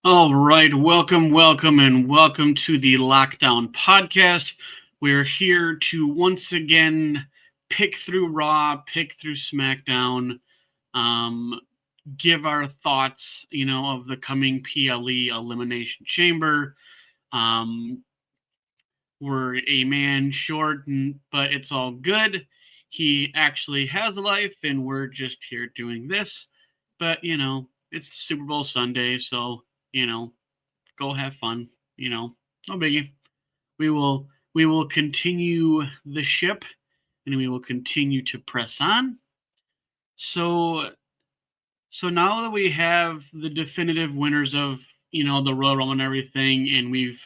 All right, welcome to the Lockdown Podcast. We're here to once again pick through Raw, pick through SmackDown, um, give our thoughts, of the coming PLE Elimination Chamber. Um, we're a man short, but it's all good. He actually has a life, and we're just here doing this. But it's Super Bowl Sunday, so you know go have fun. No biggie. We will continue the ship, and we will continue to press on. So so now that we have the definitive winners of the Royal Rumble and everything, and we've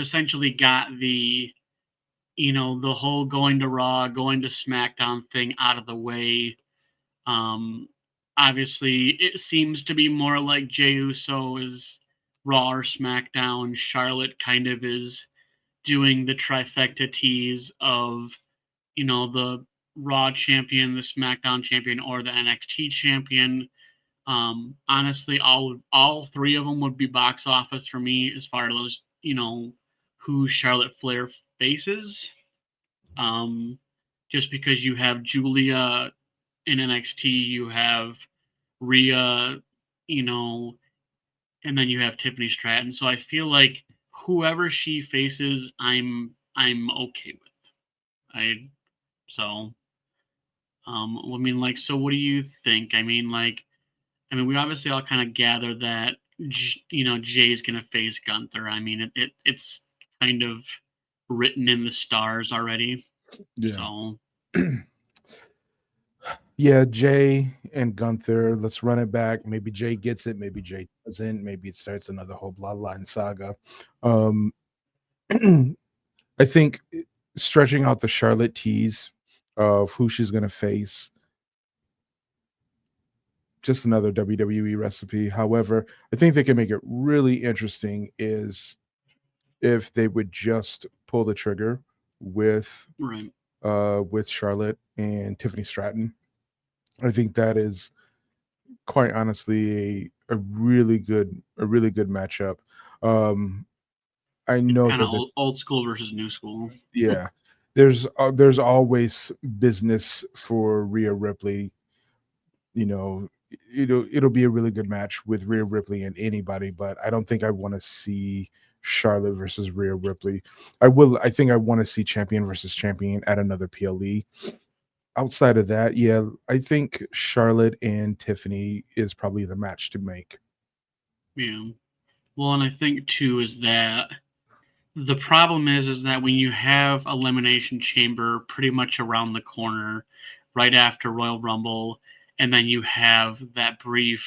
essentially got the whole going to Raw, going to SmackDown thing out of the way. Um, Obviously, it seems to be more like Jey Uso is Raw or SmackDown. Charlotte kind of is doing the trifecta tease of, the Raw champion, the SmackDown champion, or the NXT champion. Honestly, all three of them would be box office for me as far as who Charlotte Flair faces. Um, just because you have Julia in NXT, you have Rhea, you know, and then you have Tiffany Stratton. So I feel like whoever she faces, I'm okay with. I so I mean, like, so what do you think? We obviously all kind of gather that Jay's gonna face Gunther. I mean, it's kind of written in the stars already. Yeah. So Yeah, Jay and Gunther, let's run it back. Maybe Jay gets it, maybe Jay doesn't. Maybe it starts another whole bloodline saga. Um I think stretching out the Charlotte tease of who she's going to face, just another WWE recipe. However, I think they can make it really interesting is if they would just pull the trigger with right, with Charlotte and Tiffany Stratton. I think that is quite honestly a really good matchup. Um, I it's know kind of that there's old school versus new school. yeah, there's always business for Rhea Ripley. You know, it'll be a really good match with Rhea Ripley and anybody, but I don't think I want to see Charlotte versus Rhea Ripley. I think I want to see champion versus champion at another PLE. Outside of that, yeah, I think Charlotte and Tiffany is probably the match to make. Yeah. Well, and I think too is that the problem is that when you have Elimination Chamber pretty much around the corner, right after Royal Rumble, and then you have that brief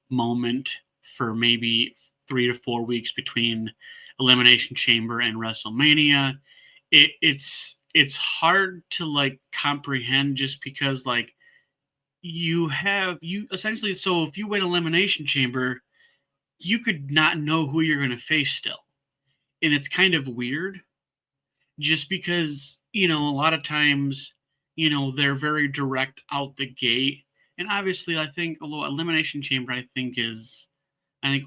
moment for maybe 3 to 4 weeks between Elimination Chamber and WrestleMania, it's hard to like comprehend just because like you essentially, so if you win Elimination Chamber, you could not know who you're going to face still, and it's kind of weird just because a lot of times they're very direct out the gate, and obviously I think although Elimination Chamber I think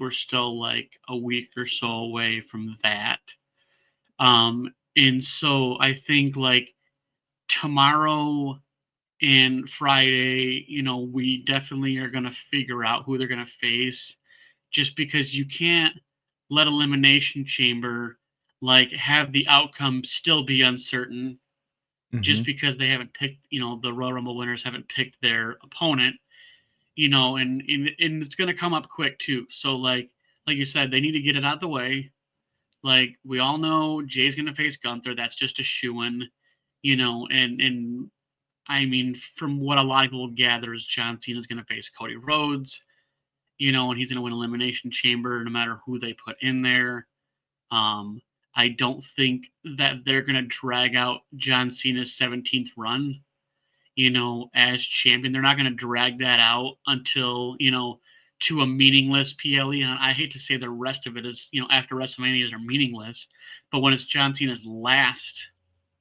we're still like a week or so away from that. And so I think like tomorrow and Friday, we definitely are going to figure out who they're going to face, just because you can't let Elimination Chamber like have the outcome still be uncertain just Mhm. because they haven't picked, the Royal Rumble winners haven't picked their opponent, and it's going to come up quick too. So like you said, they need to get it out the way. Like we all know Jay's going to face Gunther. That's just a shoe in, and I mean, from what a lot of people gather is John Cena's going to face Cody Rhodes, and he's going to win Elimination Chamber no matter who they put in there. Um, I don't think that they're going to drag out John Cena's 17th run, as champion. They're not going to drag that out until, to a meaningless PLE. And I hate to say the rest of it is, after WrestleMania are meaningless, but when it's John Cena's last,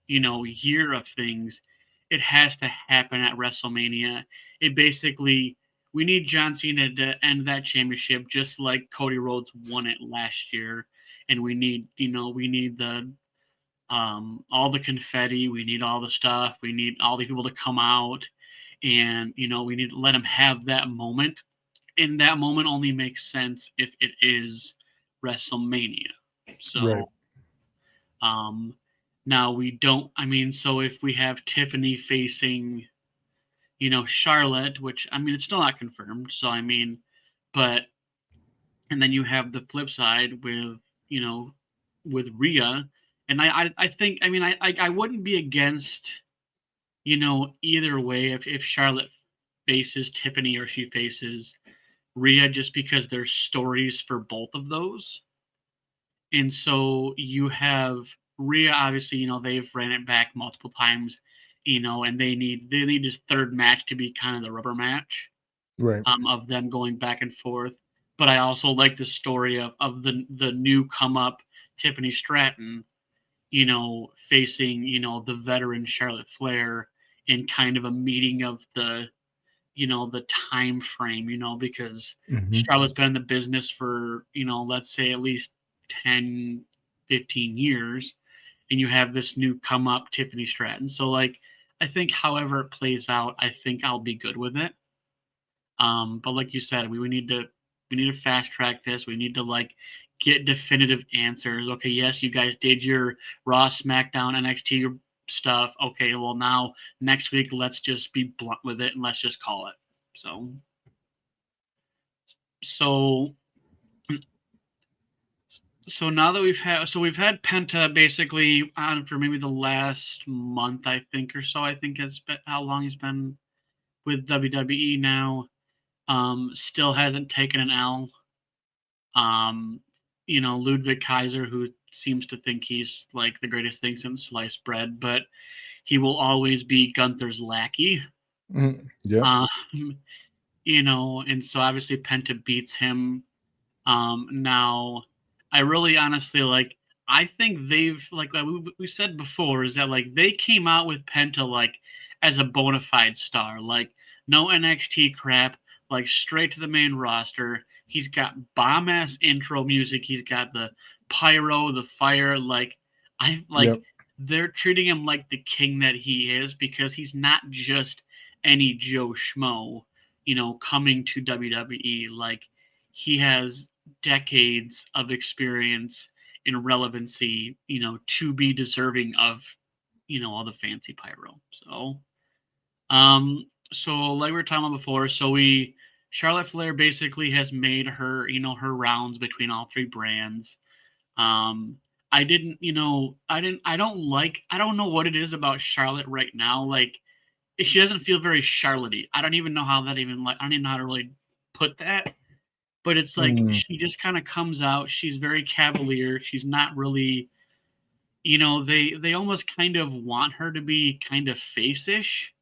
year of things, it has to happen at WrestleMania. It basically we need John Cena to end that championship just like Cody Rhodes won it last year, and we need the all the confetti, we need all the stuff, we need all the people to come out, and we need to let him have that moment, and that moment only makes sense if it is WrestleMania. Right. So um now we don't I mean so if we have Tiffany facing Charlotte, which I mean it's still not confirmed, so I mean, but and then you have the flip side with you know with Rhea, and I think I mean I wouldn't be against either way if Charlotte faces Tiffany or she faces Rhea, just because there's stories for both of those. And so you have Rhea, obviously, they've ran it back multiple times, and they need this third match to be kind of the rubber match, Right. of them going back and forth. But I also like the story of the new come up Tiffany Stratton, facing the veteran Charlotte Flair in kind of a meeting of the time frame, because Hmm. Charlotte's been in the business for, let's say at least 10, 15 years, and you have this new come up Tiffany Stratton. So like I think however it plays out, I think I'll be good with it. But like you said, we need to fast track this. We need to like get definitive answers. Okay, yes, you guys did your Raw, SmackDown, NXT stuff. Okay, well now next week let's just be blunt with it and let's just call it. So so now that we've had Penta basically on for maybe the last month, I think, or so. I think has been how long he's been with WWE now. Still hasn't taken an L. Um, Ludwig Kaiser, who seems to think he's like the greatest thing since sliced bread, but he will always be Gunther's lackey. Yep. Um, and so obviously Penta beats him. Now, I really honestly like. I think they've like we said before is that like they came out with Penta like as a bona fide star, like no NXT crap, like straight to the main roster. He's got bomb ass intro music. He's got the pyro, the fire. Like I like Yep. they're treating him like the king that he is, because he's not just any Joe Schmo, coming to WWE. Like he has decades of experience and relevancy, to be deserving of, all the fancy pyro. So like we were talking about before, Charlotte Flair basically has made her, her rounds between all three brands. Um, I don't know what it is about Charlotte right now. Like, she doesn't feel very Charlotte-y. I don't even know how that even like. I don't even know how to really put that, but it's like Mm, she just kind of comes out. She's very cavalier. She's not really, they almost kind of want her to be kind of face-ish,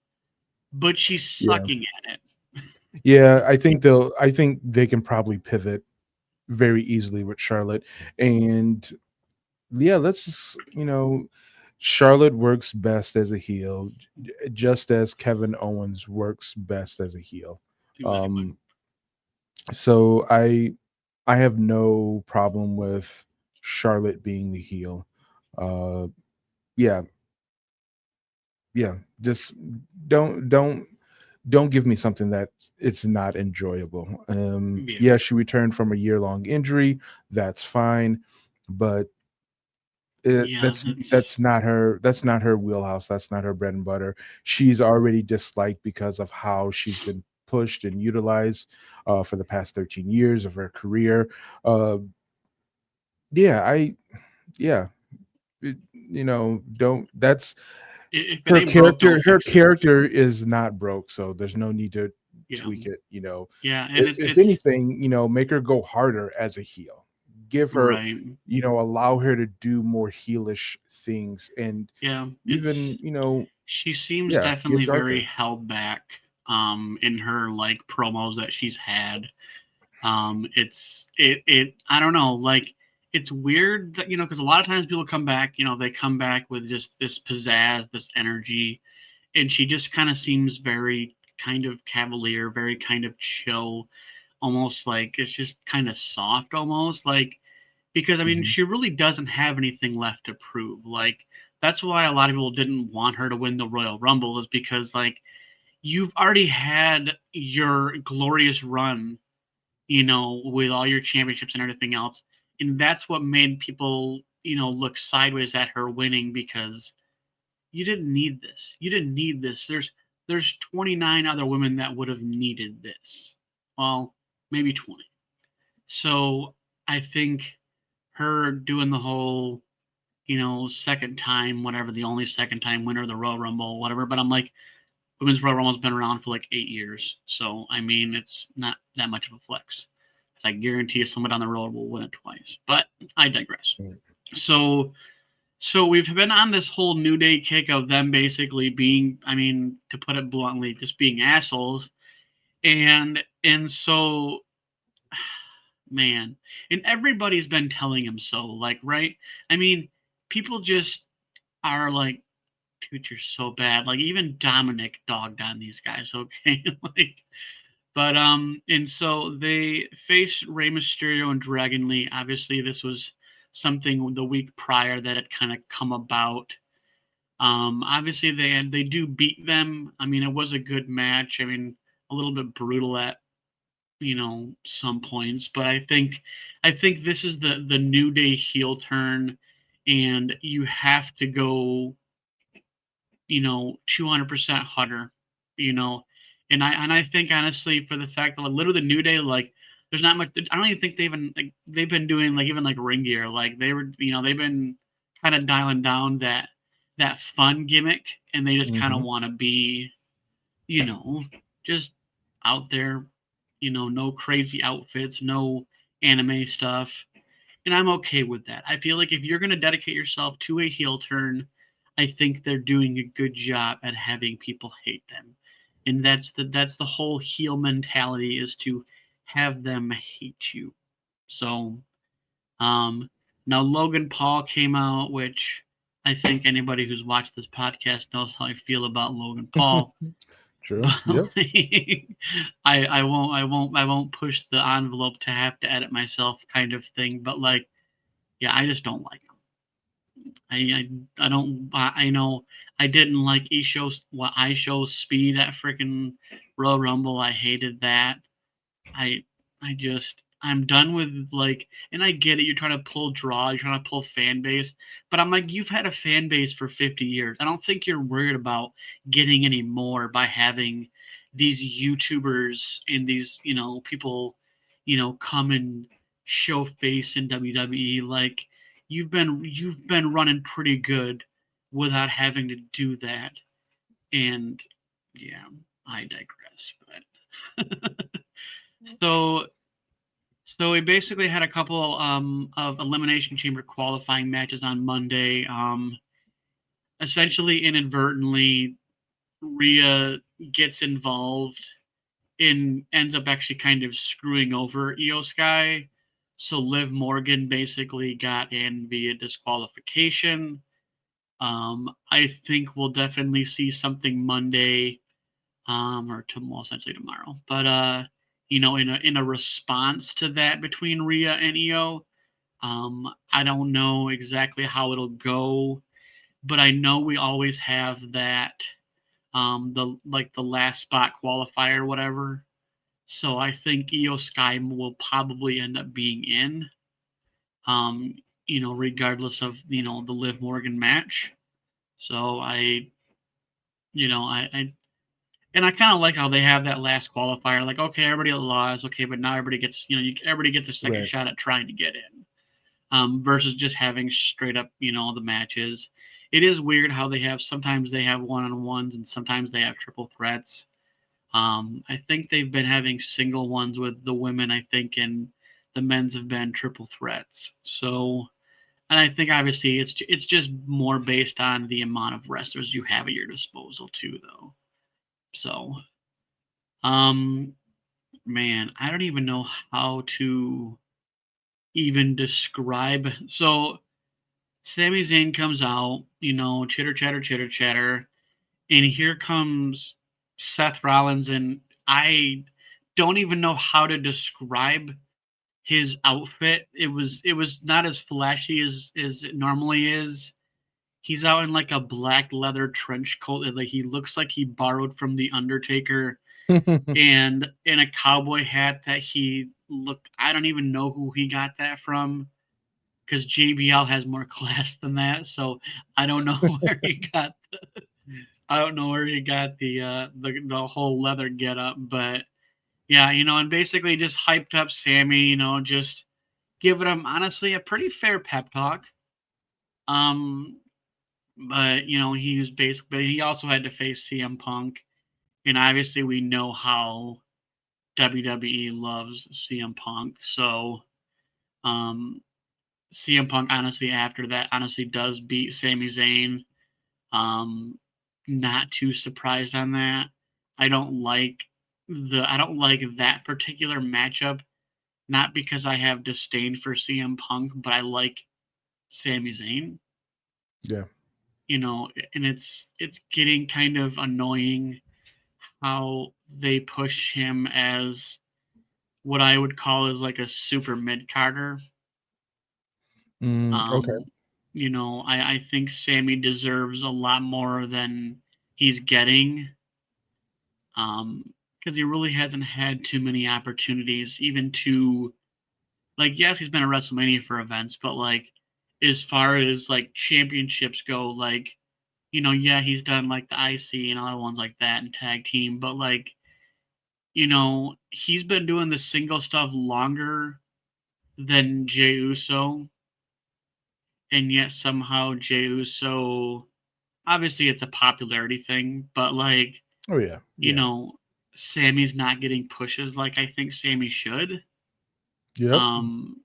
but she's yeah. sucking at it. Yeah. I think they can probably pivot very easily with Charlotte. And yeah, let's just, Charlotte works best as a heel, just as Kevin Owens works best as a heel. Exactly. Um, so I have no problem with Charlotte being the heel. Uh, yeah, yeah. Just don't don't don't give me something that it's not enjoyable. Yeah. Yeah, she returned from a year-long injury. That's fine, but Yeah. that's not her wheelhouse. That's not her bread and butter. She's already disliked because of how she's been pushed and utilized for the past 13 years of her career. Uh, yeah, yeah, don't that's If it ain't broke, don't her fix it. character is not broke, so there's no need to Yeah. tweak it. Yeah. And If it's anything, make her go harder as a heel. Give her, right. allow her to do more heelish things and Yeah. even, She seems yeah, get definitely very darker. held back in her like promos that she's had. It I don't know, like it's weird that because a lot of times people come back, they come back with just this pizzazz, this energy, and she just kind of seems very kind of cavalier, very kind of chill, almost like it's just kind of soft, almost like because I mean Mhm. she really doesn't have anything left to prove. Like that's why a lot of people didn't want her to win the Royal Rumble is because like you've already had your glorious run, with all your championships and everything else. And that's what made people, look sideways at her winning because you didn't need this. You didn't need this. There's 29 other women that would have needed this. Well, maybe 20. So I think her doing the whole, second time, whatever, the only second time winner of the Royal Rumble, whatever. But I'm like, Women's Royal Rumble's been around for like 8 years. So, I mean, it's not that much of a flex. I guarantee you someone down the road will win it twice. But I digress. Mm. So we've been on this whole New Day kick of them basically being, I mean, to put it bluntly, just being assholes. And so man, and everybody's been telling him so, like, right? I mean, people just are like, dude, you're so bad. Like even Dominic dogged on these guys, okay? Like but and so they faced Rey Mysterio and Dragon Lee. Obviously, this was something the week prior that had kind of come about. Obviously they do beat them. I mean, it was a good match. I mean, a little bit brutal at some points, but I think this is the New Day heel turn, and you have to go 200% Hunter, you know, and I think honestly for the fact that like, literally the New Day like there's not much. I don't even think they've been doing like even like ring gear like they were they've been kind of dialing down that fun gimmick, and they just kind of Mhm. want to be you know just out there, no crazy outfits, no anime stuff, and I'm okay with that. I feel like if you're going to dedicate yourself to a heel turn, I think they're doing a good job at having people hate them. And that's the whole heel mentality is to have them hate you. So, um now Logan Paul came out, which I think anybody who's watched this podcast knows how I feel about Logan Paul. True. But Yep. like, I won't push the envelope to have to edit myself kind of thing. But like yeah, I just don't like him. I don't. I know I didn't like I show speed at freaking Royal Rumble. I hated that. I I just I'm done with like, and I get it. You're trying to pull draw. You're trying to pull fan base, but I'm like, you've had a fan base for 50 years. I don't think you're worried about getting any more by having these YouTubers and these people, come and show face in WWE. Like you've been running pretty good without having to do that. And yeah, I digress. But so so we basically had a couple of elimination chamber qualifying matches on Monday. Essentially, inadvertently, Rhea gets involved and ends up actually kind of screwing over Io Sky. So Liv Morgan basically got in via disqualification. I think we'll definitely see something Monday, or tomorrow, essentially tomorrow. But in a response to that between Rhea and Io, I don't know exactly how it'll go, but I know we always have that the last spot qualifier or whatever. So I think Io Sky will probably end up being in, um, regardless of the Liv Morgan match. So I and I kind of like how they have that last qualifier. Like, okay, everybody lost, okay, but now everybody gets everybody gets a second Right. shot at trying to get in. Versus just having straight up, the matches. It is weird how sometimes they have one-on-ones and sometimes they have triple threats. I think they've been having single ones with the women, I think, and the men's have been triple threats. So, and I think obviously it's just more based on the amount of wrestlers you have at your disposal too, though. So, um, man, I don't even know how to even describe. So, Sami Zayn comes out, chitter chatter, chitter chatter, and here comes Seth Rollins, and I don't even know how to describe his outfit. It was not as flashy as it normally is. He's out in like a black leather trench coat that like he looks like he borrowed from the Undertaker, and in a cowboy hat that he looked. I don't even know who he got that from because JBL has more class than that. So I don't know where he got. I don't know where he got the whole leather get up, but yeah, and basically just hyped up Sammy. Just giving him honestly a pretty fair pep talk. Um, but he also had to face CM Punk, and obviously we know how WWE loves CM Punk. So um, CM Punk honestly after that honestly does beat Sami Zayn. Um, Not too surprised on that. I don't like I don't like that particular matchup. Not because I have disdain for CM Punk, but I like Sami Zayn. Yeah. And it's getting kind of annoying how they push him as what I would call as like a super mid Carter. Okay. I think Sammy deserves a lot more than he's getting. Because he really hasn't had too many opportunities, even to like, yes, he's been at WrestleMania for events, but like as far as like championships go, like, yeah, he's done like the IC and other ones like that and tag team, but like, he's been doing the single stuff longer than Jey Uso, and yet somehow Jey Uso, obviously it's a popularity thing, but like, Oh yeah. you Yeah. know, Sammy's not getting pushes like I think Sammy should. Yep. Um,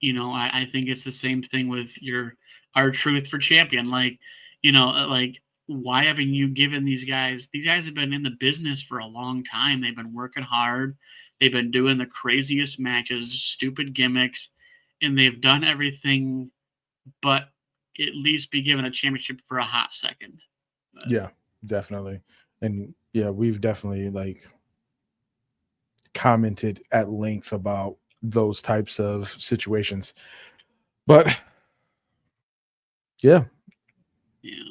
I think it's the same thing with your R-Truth for champion. Like, like why haven't you given these guys? These guys have been in the business for a long time. They've been working hard. They've been doing the craziest matches, stupid gimmicks, and they've done everything but at least be given a championship for a hot second. But Yeah, definitely. And yeah, we've definitely like commented at length about those types of situations. But yeah, yeah,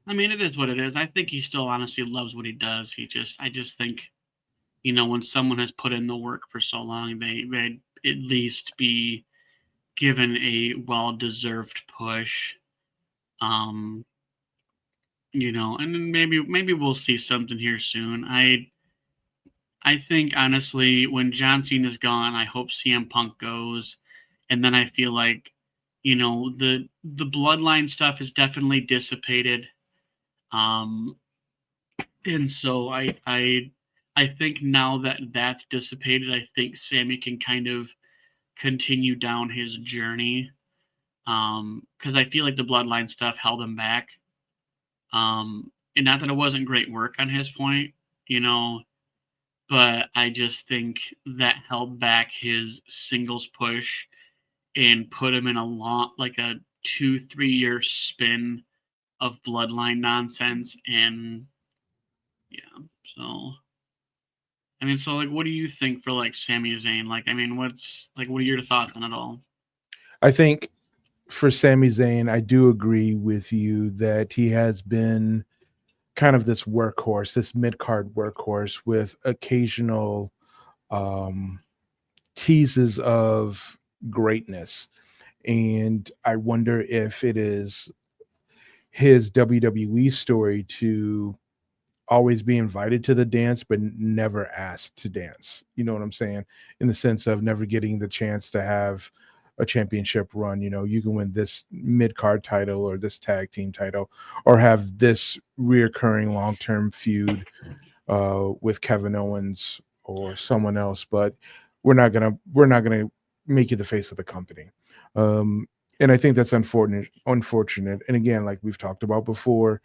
it is what it is. I think he still honestly loves what he does. I just think, when someone has put in the work for so long, they at least be given a well-deserved push. Um, and then maybe we'll see something here soon. I think honestly, when John Cena's gone, I hope CM Punk goes, and then I feel like, the bloodline stuff is definitely dissipated. Um, and so I think now that that's dissipated, I think Sammy can kind of continue down his journey. Because I feel like the bloodline stuff held him back. And not that it wasn't great work on his point, you know, but I just think that held back his singles push and put him in a lot like a 2-3 year spin of bloodline nonsense. And yeah, so so like, what do you think for like Sami Zayn? Like, what are your thoughts on it all? I think for Sami Zayn, I do agree with you that he has been kind of this workhorse, this mid card workhorse with occasional um, teases of greatness. And I wonder if it is his WWE story to always be invited to the dance, but never asked to dance. You know what I'm saying? In the sense of never getting the chance to have a championship run. You can win this mid card title or this tag team title, or have this reoccurring long term feud with Kevin Owens or someone else. But we're not gonna make you the face of the company. Um, and I think that's unfortunate. Unfortunate. And again, like we've talked about before,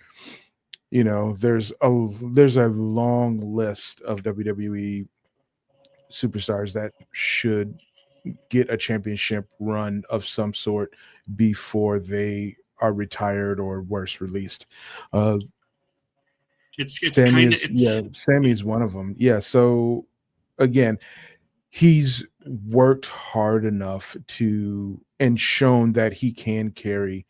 there's a long list of WWE superstars that should get a championship run of some sort before they are retired or worse released. Uh, It's kind of Sammy is one of them. Yeah. So again, he's worked hard enough to and shown that he can carry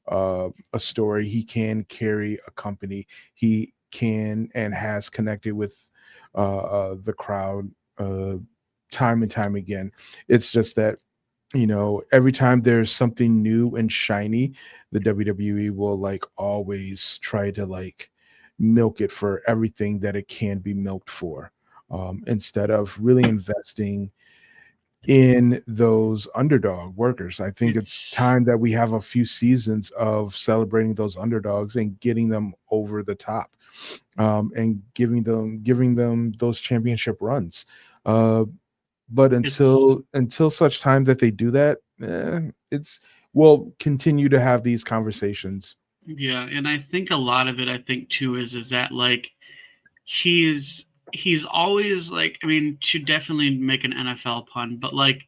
a story. He can carry a company. He can and has connected with the crowd time and time again. It's just that every time there's something new and shiny, the WWE will like always try to like milk it for everything that it can be milked for, instead of really investing in those underdog workers. I think it's it's time that we have a few seasons of celebrating those underdogs and getting them over the top, and giving them those championship runs. Uh, but it's until such time that they do that, it's we'll continue to have these conversations. yeah, and I think a lot of it, I think too, is that like he's he's always like, I mean, to definitely make an NFL pun, but like,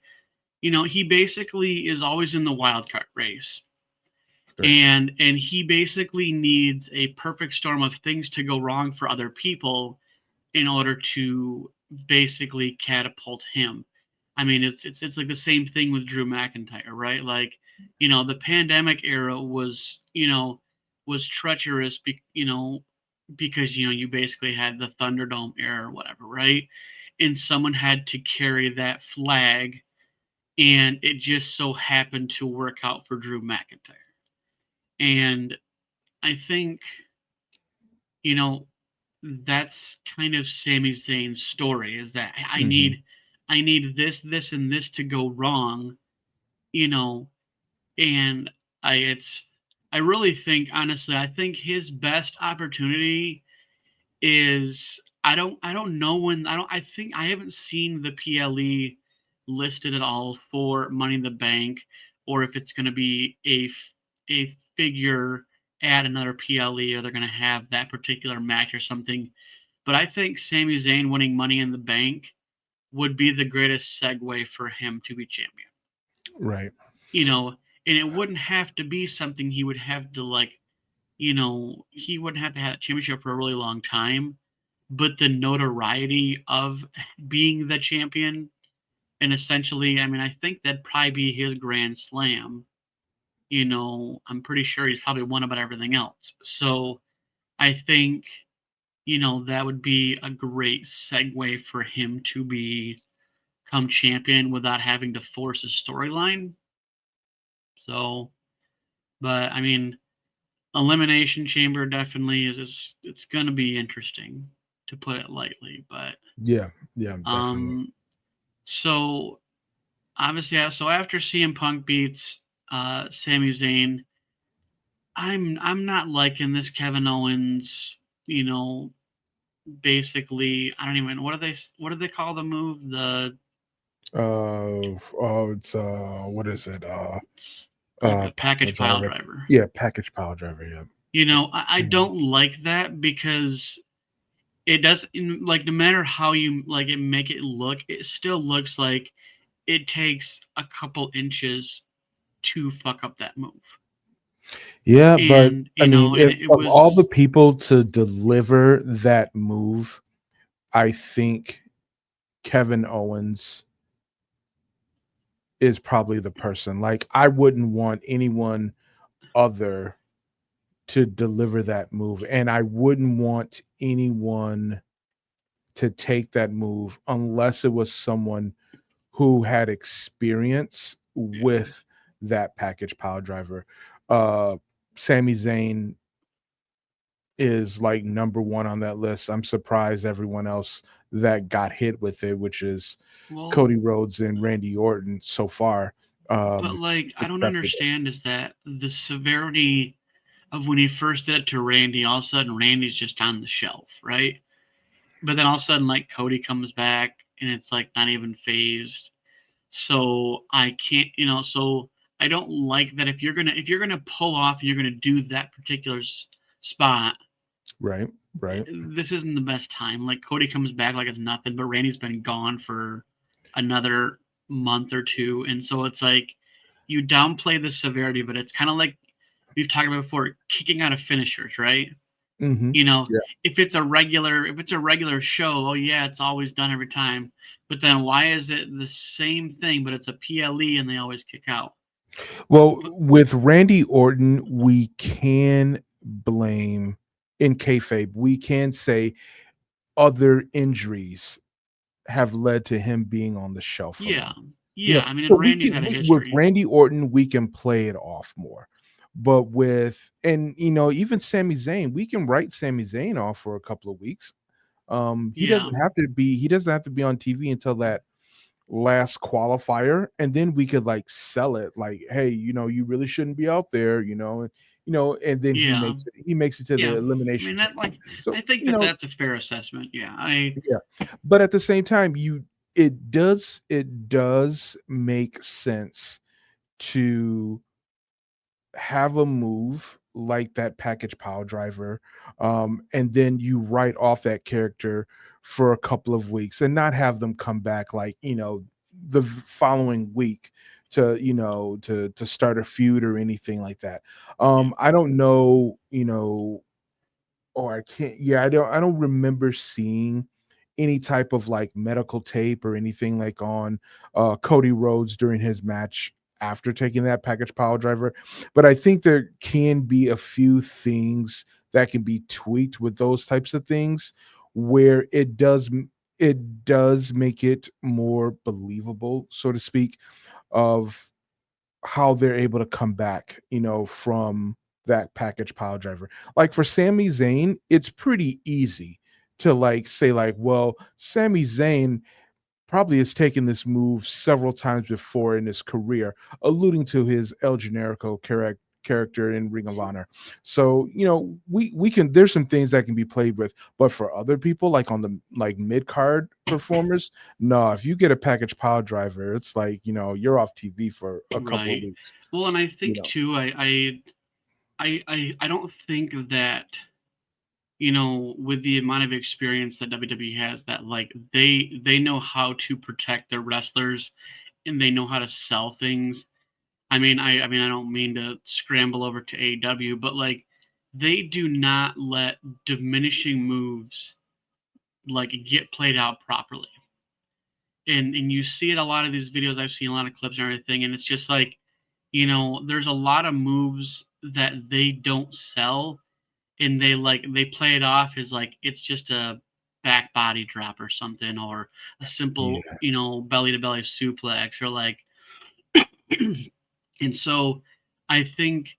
he basically is always in the wild card race. Right. And he basically needs a perfect storm of things to go wrong for other people in order to basically catapult him. I mean, it's like the same thing with Drew McIntyre, right? Like, the pandemic era was treacherous, because you basically had the Thunderdome era or whatever, right? And someone had to carry that flag, and it just so happened to work out for Drew McIntyre. And I think, you know, that's kind of Sami Zayn's story, is that I Mhm. need I need this and this to go wrong, you know, and I really think, honestly, I think his best opportunity is, I don't know when, I think I haven't seen the PLE listed at all for Money in the Bank, or if it's going to be a figure at another PLE, or they're going to have that particular match or something. But I think Sami Zayn winning Money in the Bank would be the greatest segue for him to be champion. Right. You know, and it wouldn't have to be something he would have to like, he wouldn't have to have a championship for a really long time, but the notoriety of being the champion, and essentially, I mean, I think that'd probably be his grand slam. I'm pretty sure he's probably won about everything else. So I think, that would be a great segue for him to become champion without having to force a storyline. So, but I mean, Elimination Chamber definitely it's going to be interesting, to put it lightly. But Yeah. Yeah. Definitely. um, so obviously, so after CM Punk beats Sami Zayn, I'm not liking this Kevin Owens. You know, basically, I don't even, what do they call the move? Oh, it's what is it? The package Package pile pile driver. driver. Yeah, package pile driver. Yeah. I Mhm. don't like that, because it does, like, no matter how you like it make it look, it still looks like it takes a couple inches to fuck up that move. Yeah, but And I mean, and if it of all the was, people to deliver that move, I think Kevin Owens is probably the person. Like, I wouldn't want anyone other to deliver that move, and I wouldn't want anyone to take that move unless it was someone who had experience yeah. with that package pile driver. Uh, Sami Zayn is like number one on that list. I'm surprised everyone else that got hit with it, which is Well, Cody Rhodes and Randy Orton so far, but like, I don't accepted it. understand is that the severity of when he first did it to Randy, all of a sudden Randy's just on the shelf, right? But then all of a sudden, like, Cody comes back and it's like not even phased. So I can't, so I don't like that. If you're gonna pull off, and you're gonna do that particular spot, Right, right. this isn't the best time. Like, Cody comes back like it's nothing, but Randy's been gone for another month or two, and so it's like you downplay the severity, but it's kind of like we've talked about before, kicking out of finishers, right? Hmm. You know, Yeah. if it's a regular show, oh yeah, it's always done every time. But then why is it the same thing, but it's a PLE and they always kick out? Well, But with Randy Orton, we can blame in kayfabe. We can say other injuries have led to him being on the shelf for yeah, long. You know, yeah. I mean, so and Randy's had a with history. Randy Orton, we can play it off more. But with and even Sami Zayn, we can write Sami Zayn off for a couple of weeks. Yeah, He doesn't have to be on TV until that last qualifier, and then we could like sell it like, hey, you really shouldn't be out there, and then yeah, he makes it to the yeah. I elimination mean, that chamber. like So, I think that that's a fair assessment. Yeah, I yeah. But at the same time, it does make sense to have a move like that package power driver, and then you write off that character for a couple of weeks and not have them come back like, following week to start a feud or anything like that. I don't know, or I can't. Yeah, I don't remember seeing any type of like medical tape or anything like on Cody Rhodes during his match after taking that package power driver. But I think there can be a few things that can be tweaked with those types of things where it does make it more believable, so to speak, of how they're able to come back, from that package pile driver. Like for Sami Zayn, it's pretty easy to like say like, well, Sami Zayn probably has taken this move several times before in his career, alluding to his El Generico character in Ring of Honor. So, we can there's some things that can be played with, but for other people like on the like mid-card performers, no, if you get a package pile driver, it's like, you're off TV for a couple of right. weeks. Well, and I You think know. too, I don't think that with the amount of experience that WWE has, that like they know how to protect their wrestlers and they know how to sell things. I mean, I don't mean to scramble over to AEW, but like they do not let diminishing moves like get played out properly. And you see it a lot of these videos. I've seen a lot of clips and everything, and it's just like, there's a lot of moves that they don't sell, and they play it off as like it's just a back body drop or something, or a simple, Yeah. belly to belly suplex, or like and so I think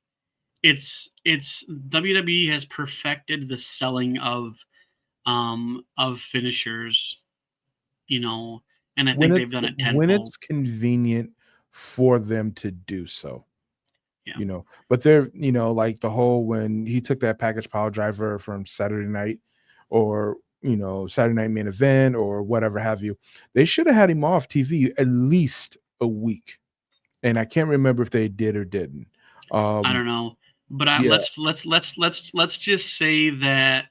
it's WWE has perfected the selling of finishers, you know, and I When think it's they've done it when tenfold. it's convenient for them to do so. Yeah. But they're, like the whole when he took that package power driver from Saturday night or, Saturday night main event or whatever have you, they should have had him off TV at least a week. And I can't remember if they did or didn't. I Um, don't know, but yeah, let's just say that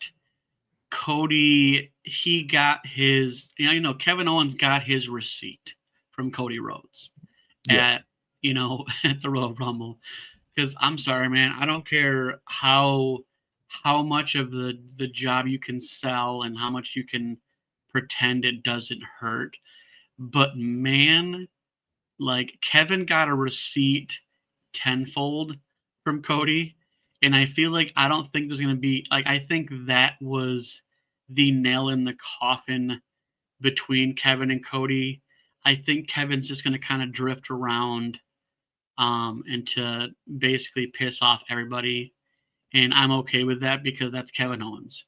Cody, he got his, Kevin Owens got his receipt from Cody Rhodes yeah, at, at the Royal Rumble. Because I'm sorry, man, I don't care how much of the job you can sell and how much you can pretend it doesn't hurt, but man, like Kevin got a receipt tenfold from Cody, and I feel like I don't think there's gonna be like I think that was the nail in the coffin between Kevin and Cody. I think Kevin's just gonna kind of drift around and to basically piss off everybody. And I'm okay with that because that's Kevin Owens.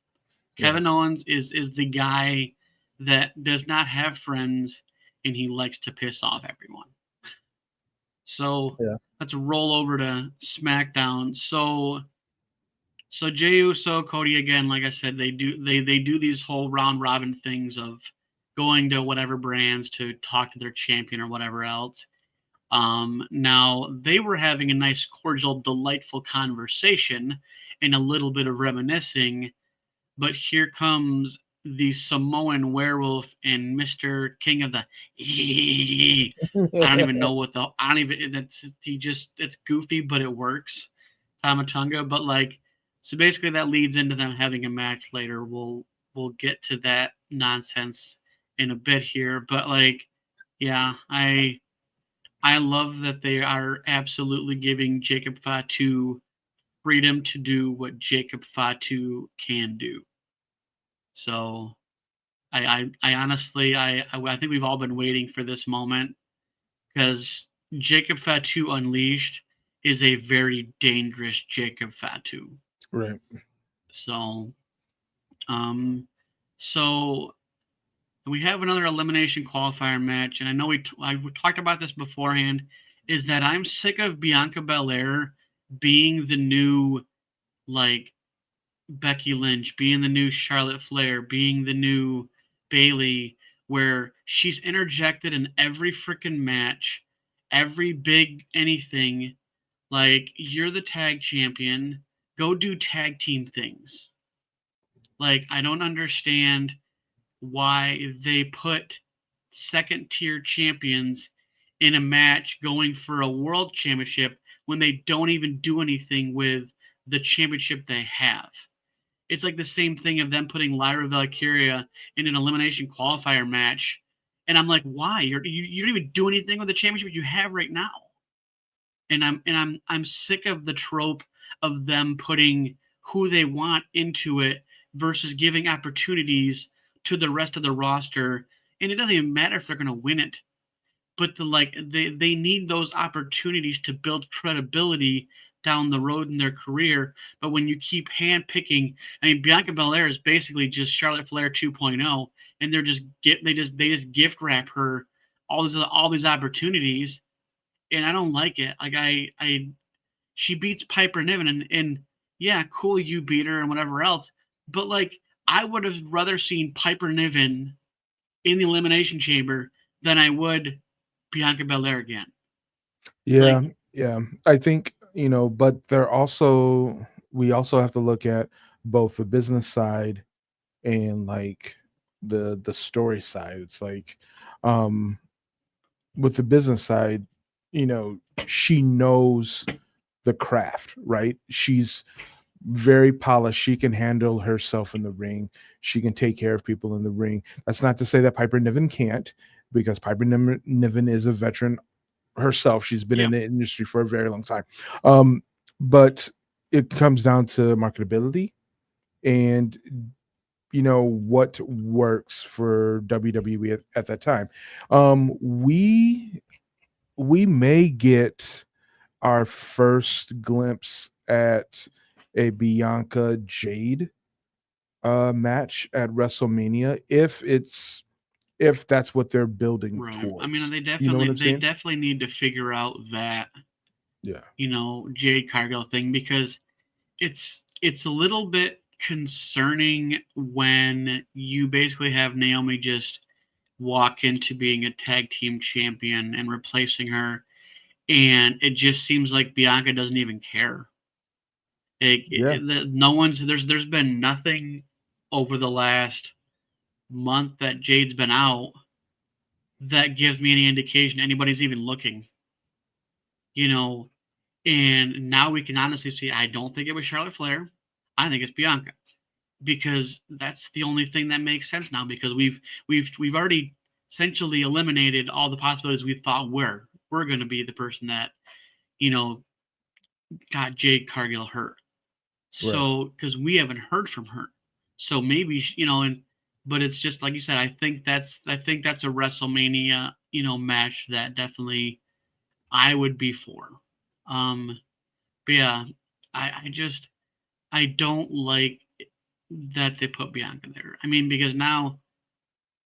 yeah, Kevin Owens is the guy that does not have friends and he likes to piss off everyone. So yeah. let's roll over to SmackDown. So Jey Uso, Cody again, like I said, they do these whole round robin things of going to whatever brands to talk to their champion or whatever else. Now they were having a nice, cordial, delightful conversation and a little bit of reminiscing, but here comes the Samoan werewolf and Mr. King of the I don't even know what the I don't even that's he just it's goofy but it works. Tamatunga, but like So basically, that leads into them having a match later. We'll get to that nonsense in a bit here, but like, yeah, I love that they are absolutely giving Jacob Fatu freedom to do what Jacob Fatu can do. So I honestly I think we've all been waiting for this moment because Jacob Fatu Unleashed is a very dangerous Jacob Fatu. Right. So um so we have another elimination qualifier match, and I know I talked about this beforehand. Is that I'm sick of Bianca Belair being the new like Becky Lynch, being the new Charlotte Flair, being the new Bayley, where she's interjected in every freaking match, every big anything. Like, you're the tag champion, go do tag team things. Like, I don't understand why they put second tier champions in a match going for a world championship when they don't even do anything with the championship they have. It's like the same thing of them putting Lyra Valkyria in an elimination qualifier match. And I'm like, why? You don't even do anything with the championship you have right now. And I'm sick of the trope of them putting who they want into it versus giving opportunities to the rest of the roster. And it doesn't even matter if they're going to win it, but they need those opportunities to build credibility down the road in their career. But when you keep handpicking, I mean, Bianca Belair is basically just Charlotte Flair 2.0, and they just gift wrap her all these opportunities, and I don't like it. Like I she beats Piper Niven, and yeah, cool, you beat her and whatever else, but like I would have rather seen Piper Niven in the Elimination Chamber than I would Bianca Belair again. Yeah, Like, yeah. I think, but we also have to look at both the business side and like the story side. It's like um with the business side, she knows the craft, right? She's very polished. She can handle herself in the ring. She can take care of people in the ring. That's not to say that Piper Niven can't, because Piper Niven is a veteran herself. She's been yeah, in the industry for a very long time. But it comes down to marketability and what works for WWE at that time. We may get our first glimpse at a Bianca Jade match at WrestleMania if that's what they're building right. I mean, towards. You know what I'm they saying? definitely need to figure out that Yeah. Jade Cargill thing, because it's a little bit concerning when you basically have Naomi just walk into being a tag team champion and replacing her, and it just seems like Bianca doesn't even care. Yeah. No one's there's been nothing over the last month that Jade's been out that gives me any indication anybody's even looking. You know, and now we can honestly see I don't think it was Charlotte Flair. I think it's Bianca, because that's the only thing that makes sense now, because we've already essentially eliminated all the possibilities we thought we're going to be the person that you know got Jade Cargill hurt. Right. So because we haven't heard from her, so maybe and but it's just like you said. I think that's a WrestleMania match that definitely I would be for. Um, but yeah, I just I don't like that they put Bianca there. I mean, because now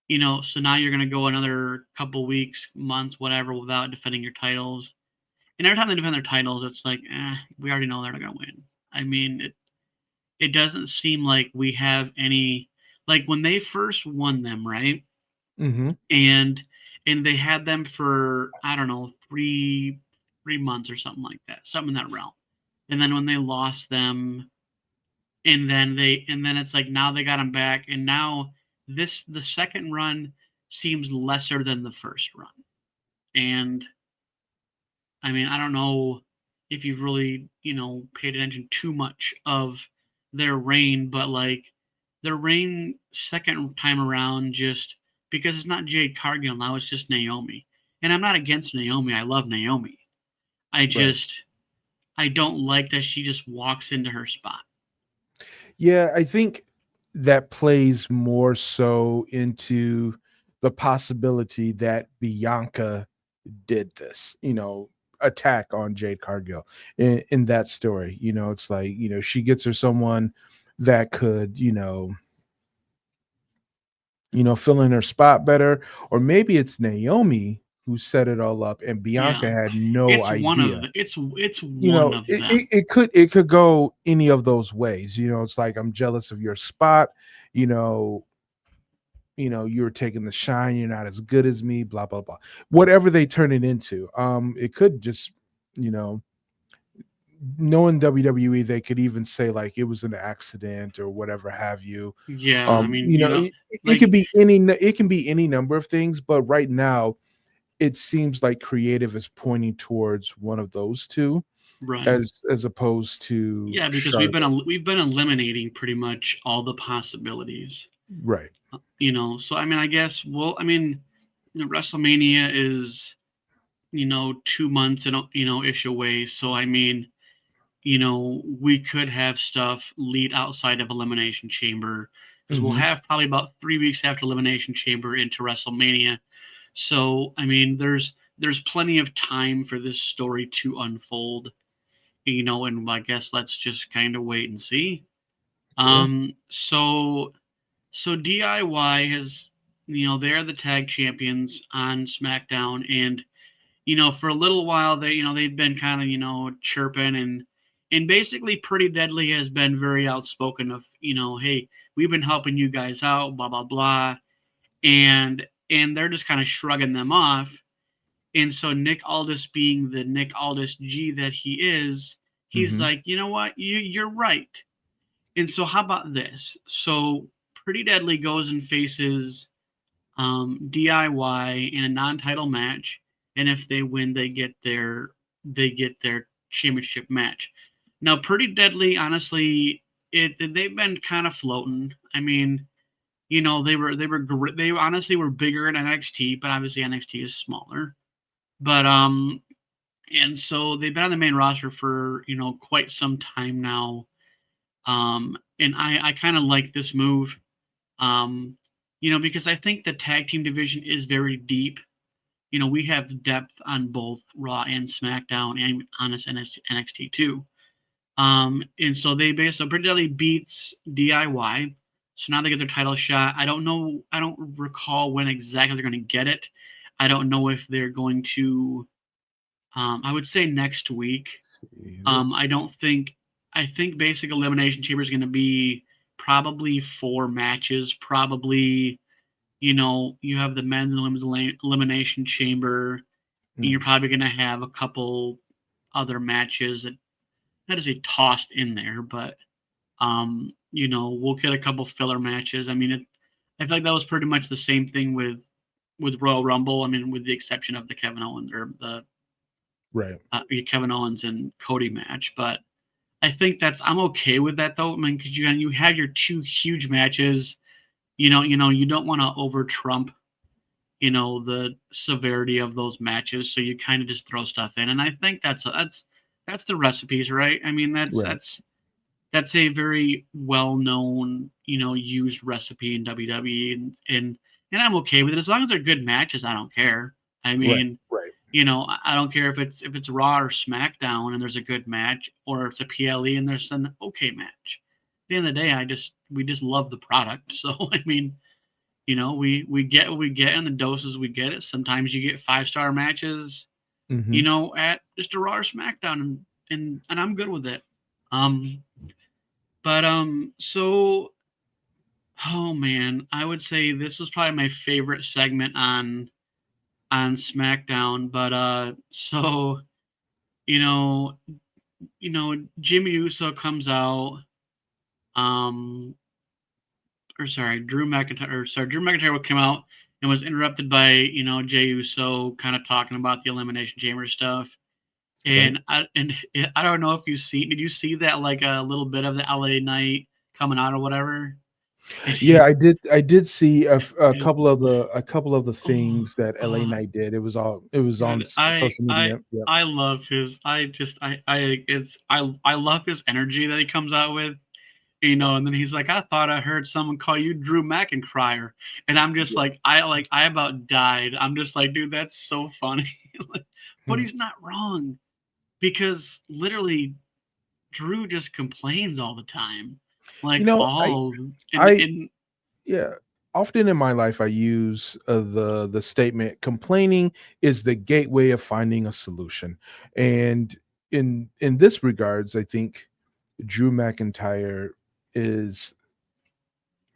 so now you're gonna go another couple weeks, months, whatever, without defending your titles. And every time they defend their titles, it's like, we already know they're not gonna win. I mean, it doesn't seem like we have any, like when they first won them, right? Hmm. And they had them for I don't know, 3 months or something like that, something in that realm. And then when they lost them, and then it's like now they got them back, and now the second run seems lesser than the first run. And I mean, I don't know if you've really paid attention too much of their reign, but like their reign second time around, just because it's not Jade Cargill now, it's just Naomi. And I'm not against Naomi. I love Naomi. I Right. just I don't like that she just walks into her spot. Yeah, I think that plays more so into the possibility that Bianca did this, attack on Jade Cargill in that story. It's like, she gets her someone that could, fill in her spot better. Or maybe it's Naomi who set it all up and Yeah. Bianca had no It's one of idea. the it's one of It, them. it, it could it could go any of those ways. It's like, I'm jealous of your spot, you know, you're taking the shine, you're not as good as me, blah blah blah. Whatever they turn it into. It could just, you know, knowing WWE, they could even say like it was an accident or whatever have you. Yeah, I mean, It like could be it can be any number of things, but right now it seems like creative is pointing towards one of those two, right. as opposed to Yeah, because Charlotte. we've been eliminating pretty much all the possibilities. Right. So I mean, I guess I mean, WrestleMania is 2 months and ish away. So I mean, we could have stuff lead outside of Elimination Chamber because we'll Hmm. have probably about 3 weeks after Elimination Chamber into WrestleMania. So I mean, there's plenty of time for this story to unfold. And I guess let's just kind of wait and see. Sure. So DIY has, they're the tag champions on SmackDown, and for a little while they've been kind of chirping, and basically Pretty Deadly has been very outspoken of hey, we've been helping you guys out, blah blah blah, and they're just kind of shrugging them off. And so Nick Aldis, being the Nick Aldis G that he is, he's Hmm. like, you know what, you're right. And so how about this? So Pretty Deadly goes and faces DIY in a non-title match, and if they win, they get their championship match. Now, Pretty Deadly, honestly, they've been kind of floating. I mean, they honestly were bigger in NXT, but obviously NXT is smaller. But and so they've been on the main roster for quite some time now. And I kind of like this move. Um, because I think the tag team division is very deep. We have depth on both Raw and SmackDown, and on this NXT too. And so they basically Pretty Deadly beats DIY. So now they get their title shot. I don't know. I don't recall when exactly they're going to get it. I don't know if they're going to. I would say next week. See, let's I don't think. I think Basic Elimination Chamber is going to be probably 4 matches. Probably, you have the men's and women's elimination chamber, and you're mm, probably going to have a couple other matches that is a tossed in there, but we'll get a couple filler matches. I mean, I feel like that was pretty much the same thing with Royal Rumble. I mean, with the exception of the Kevin Owens or the right. Kevin Owens and Cody match, but I think I'm okay with that though. I mean, because you have your 2 huge matches. You don't want to over trump the severity of those matches, so you kind of just throw stuff in, and I think that's the recipes, right? I mean, Right. that's a very well known used recipe in WWE, and I'm okay with it as long as they're good matches. I don't care. I Right. mean, Right. I don't care if it's Raw or SmackDown and there's a good match, or it's a PLE and there's an okay match. At the end of the day, we just love the product. So I mean, we get what we get in the doses we get it. Sometimes you get 5-star matches, Hmm. at just a Raw or SmackDown, and I'm good with it. Um, so oh man, I would say this was probably my favorite segment on SmackDown. But so you know, Jimmy Uso comes out, um, or sorry, Drew McIntyre would come out and was interrupted by Jey Uso kind of talking about the Elimination Chamber stuff. Right. I don't know if you see. Did you see that like a little bit of the LA Knight coming out or whatever? And Yeah, he's I did see dude, a couple of the oh, things that LA oh, Knight did. It was on dude, I social I media. Yep. I love his. I just I love his energy that he comes out with. And then he's like, I thought I heard someone call you Drew McIntyre, and I'm just Yeah. like I about died. I'm just like, dude, that's so funny. Like, but Hmm. he's not wrong because literally Drew just complains all the time, You like know, all I in yeah. Often in my life, I use the statement complaining is the gateway of finding a solution. And in this regards, I think Drew McIntyre is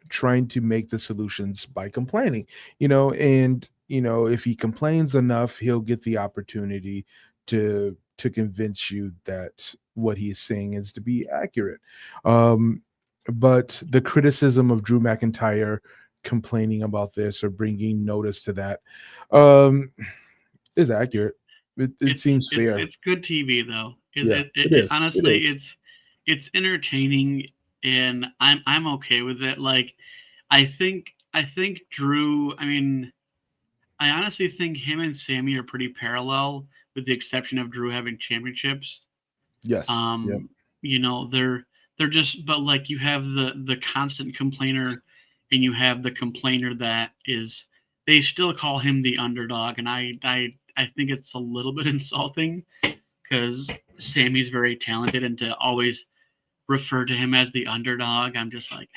trying to make the solutions by complaining, and if he complains enough, he'll get the opportunity to convince you that what he's saying is to be accurate. Um, but the criticism of Drew McIntyre complaining about this or bringing notice to that um, is accurate. It seems fair. it's good TV though. Yeah, it is. It Honestly is. it's entertaining, and I'm okay with it. Like I think Drew. I mean, I honestly think him and Sammy are pretty parallel, with the exception of Drew having championships. Yes. Yep. Um, they're just, but like you have the constant complainer, and you have the complainer that is. They still call him the underdog, and I think it's a little bit insulting because Sammy's very talented, and to always refer to him as the underdog, I'm just like,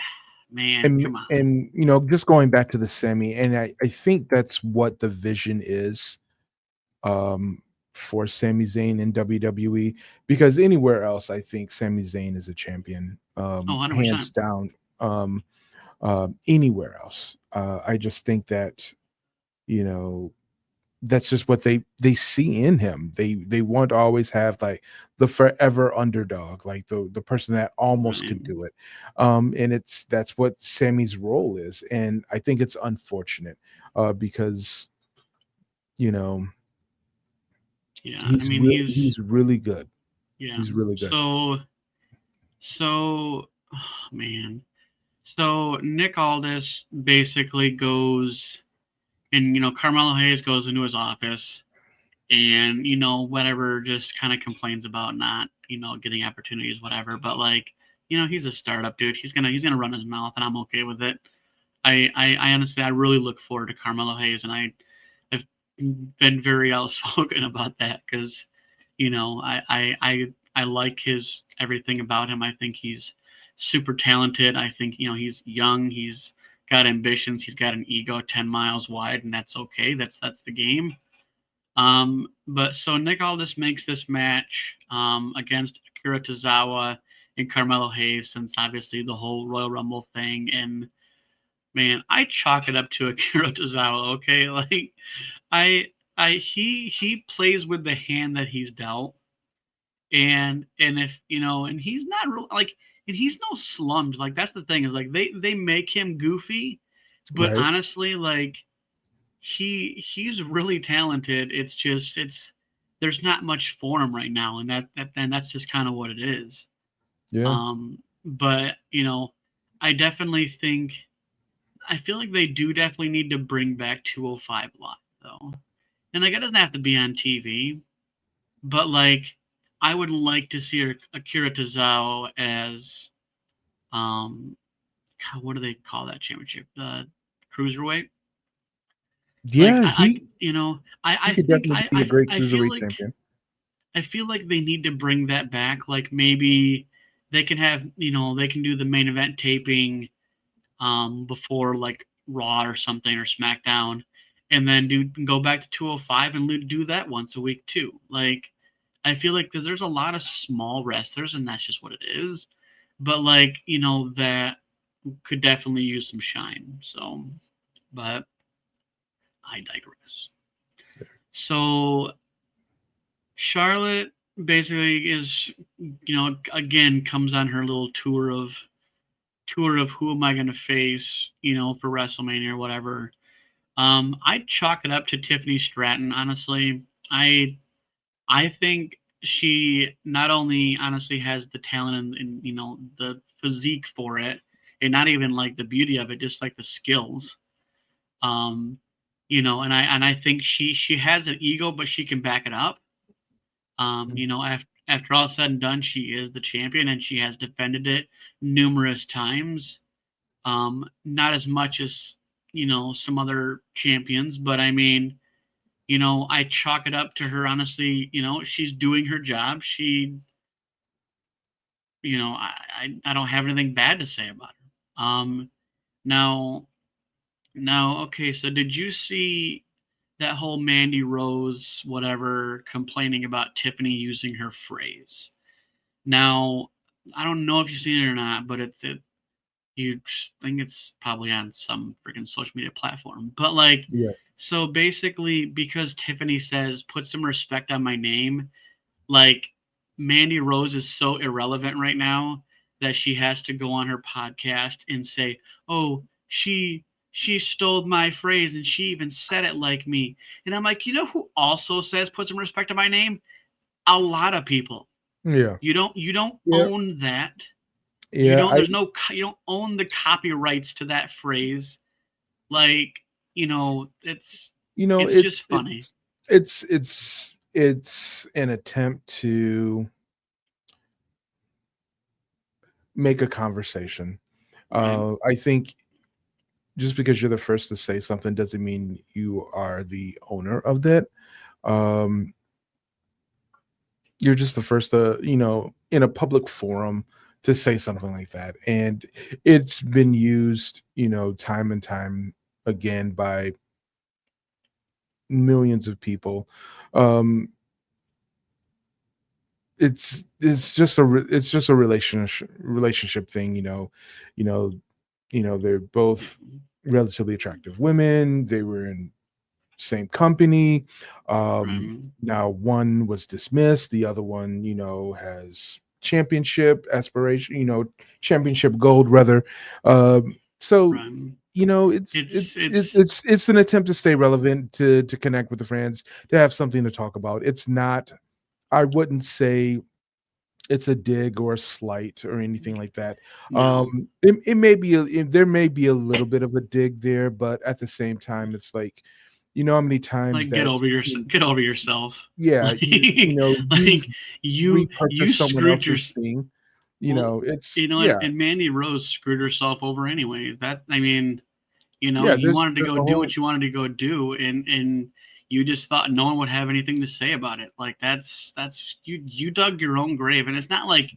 man, and come on. and just going back to the semi, and I think that's what the vision is, um for Sami Zayn in WWE, because anywhere else I think Sami Zayn is a champion, Oh, hands 100%. down. Anywhere else, I just think that, you know that's just what they see in him. They want to always have like the forever underdog, like the person that almost Right. could do it. And that's what Sammy's role is. And I think it's unfortunate, because, you know, Yeah. I mean, he's really good. yeah. He's really good. So, oh, man. So Nick Aldis basically goes, and Carmelo Hayes goes into his office, and whatever, just kind of complains about not getting opportunities, whatever. But like, he's a startup dude. He's gonna run his mouth, and I'm okay with it. I honestly, I really look forward to Carmelo Hayes, and I've been very outspoken about that because I like his everything about him. I think he's super talented. I think he's young. He's got ambitions. He's got an ego 10 miles wide, and that's okay. That's the game. But so Nick Aldis makes this match against Akira Tozawa and Carmelo Hayes, since obviously the whole Royal Rumble thing. And man, I chalk it up to Akira Tozawa. Okay, like I he plays with the hand that he's dealt, and if and he's not real like, and he's no slummed. Like that's the thing, is like they make him goofy, but Right. honestly, like he's really talented. It's just there's not much for him right now, and that's just kind of what it is. Yeah. But I definitely think, I feel like they do definitely need to bring back 205 Live though. And like it doesn't have to be on TV, but like I would like to see Akira Tozawa as um God, what do they call that championship? The cruiserweight. Like Yeah, he could definitely be a great cruiserweight champion. I feel like they need to bring that back. Like maybe they can have they can do the main event taping before like Raw or something, or SmackDown, and then go back to 205 and do that once a week too. Like I feel like there's a lot of small wrestlers, and that's just what it is. But like that could definitely use some shine. So, but I digress. So Charlotte basically is, again comes on her little tour of who am I going to face, for WrestleMania or whatever. I'd chalk it up to Tiffany Stratton. Honestly, I think she not only honestly has the talent and the physique for it, and not even like the beauty of it, just like the skills. Um, and I think she has an ego, but she can back it up. After all said and done, she is the champion, and she has defended it numerous times. Not as much as some other champions, but I mean, I chalk it up to her. Honestly, she's doing her job. I don't have anything bad to say about her. Now, okay. So, did you see that whole Mandy Rose whatever complaining about Tiffany using her phrase? Now, I don't know if you've seen it or not, but you think it's probably on some freaking social media platform. But like, Yeah. so basically, because Tiffany says put some respect on my name, like Mandy Rose is so irrelevant right now that she has to go on her podcast and say, "Oh, she stole my phrase and she even said it like me." And I'm like, who also says put some respect on my name? A lot of people. Yeah. You don't Yeah. own that. You Yeah. don't there's no you don't own the copyrights to that phrase. Like, it's you know, it's it just funny. it's an attempt to make a conversation. Right. I think just because you're the first to say something doesn't mean you are the owner of that. Um, you're just the first to, in a public forum to say something like that. And it's been used, time and time again by millions of people. Um, it's just a relationship thing, you know, they're both Mhm. relatively attractive women. They were in same company. Right. Now one was dismissed, the other one, has championship aspiration, championship gold rather. So Right. It's it's an attempt to stay relevant, to connect with the fans, to have something to talk about. It's not. I wouldn't say it's a dig or a slight or anything like that. no. It may be there may be a little bit of a dig there, but at the same time, it's like, how many times Like, get that over your get over yourself. yeah, Like, you've you repurposed someone screwed your else's thing. well, It's and, yeah, and Mandy Rose screwed herself over anyway. That I mean, yeah. you wanted to There's go a do whole what you wanted to go do, and you just thought no one would have anything to say about it. Like that's you dug your own grave, and it's not like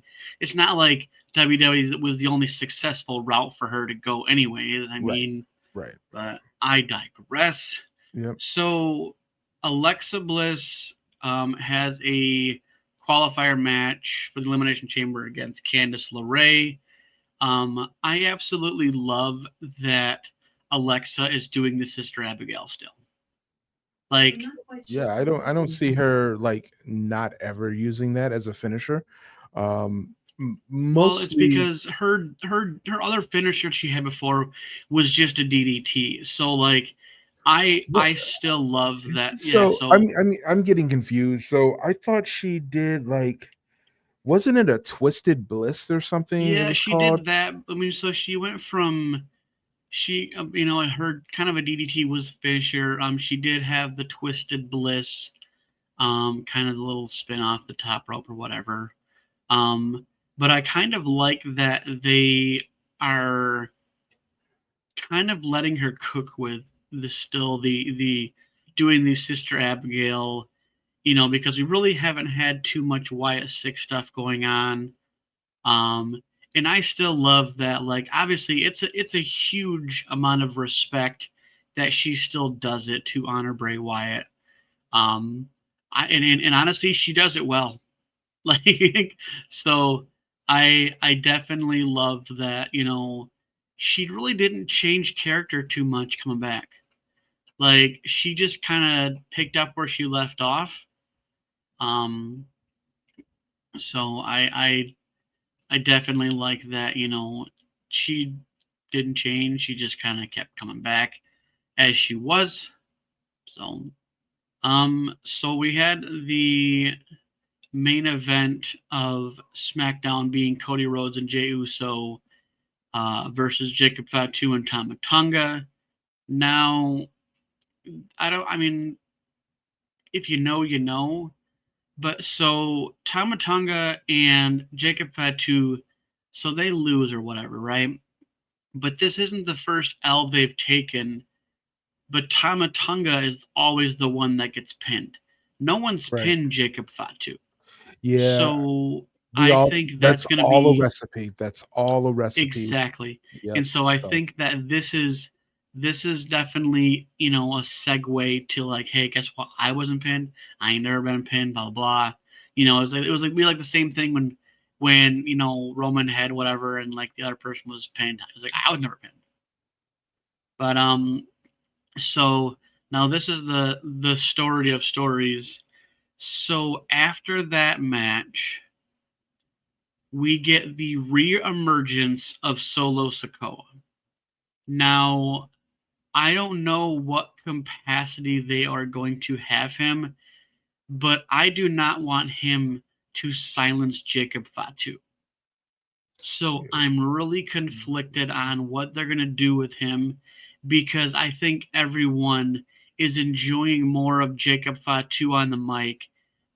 WWE was the only successful route for her to go anyways. I right, mean, right. but I digress. Yep. So Alexa Bliss has a qualifier match for the Elimination Chamber against Candice LeRae. I absolutely love that Alexa is doing the Sister Abigail still. Like, Yeah, I don't see her like not ever using that as a finisher. well, it's Mostly. because her other finisher she had before was just a DDT. So like, I still love that. Yeah. So So I'm getting confused. So I thought she did like, wasn't it a twisted bliss or something it yeah, was she called? did that. I mean, so she went from I heard kind of a DDT was finisher. She did have the Twisted Bliss, kind of the little spin off the top rope or whatever. Um, but I kind of like that they are kind of letting her cook with the doing the Sister Abigail, because we really haven't had too much Wyatt Six stuff going on. Um, and I still love that. Like, obviously, it's a huge amount of respect that she still does it to honor Bray Wyatt. Um, and honestly, she does it well. Like, so I definitely loved that. She really didn't change character too much coming back. Like, she just kind of picked up where she left off. Um, so I definitely like that. She didn't change. She just kind of kept coming back as she was. So, so we had main event of SmackDown being Cody Rhodes and Jey Uso versus Jacob Fatu and Tama Tonga. Now, I mean, if you know, you know. But so Tama Tonga and Jacob Fatu, so they lose or whatever, right? But this isn't the first L they've taken. But Tama Tonga is always the one that gets pinned. No one's Right. pinned Jacob Fatu. Yeah. So We I all think That's that's going to all a be recipe. That's all a recipe. exactly. Yep. And so I So, think that this is definitely, a segue to like, hey, guess what? I wasn't pinned. I ain't never been pinned, blah blah. It was like we like the same thing when Roman had whatever and like the other person was pinned. I was like, I was never pinned. But so now this is the story of stories. So after that match, we get the re-emergence of Solo Sikoa. Now, I don't know what capacity they are going to have him, but I do not want him to silence Jacob Fatu. So yeah. I'm really conflicted on what they're going to do with him because I think everyone is enjoying more of Jacob Fatu on the mic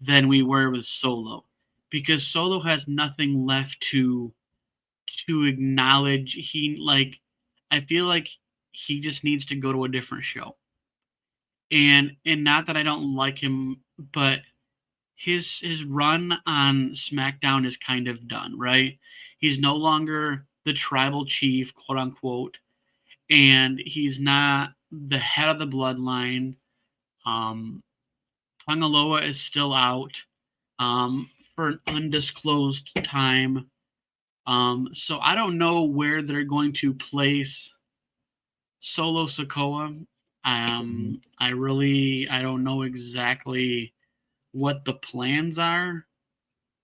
than we were with Solo because Solo has nothing left to acknowledge. I feel like he just needs to go to a different show. And not that I don't like him, but his run on SmackDown is kind of done, right? He's no longer the tribal chief, quote unquote, and he's not the head of the bloodline. Um, Tangaloa is still out for an undisclosed time. So I don't know where they're going to place Solo Sikoa. Mhm. I don't know exactly what the plans are.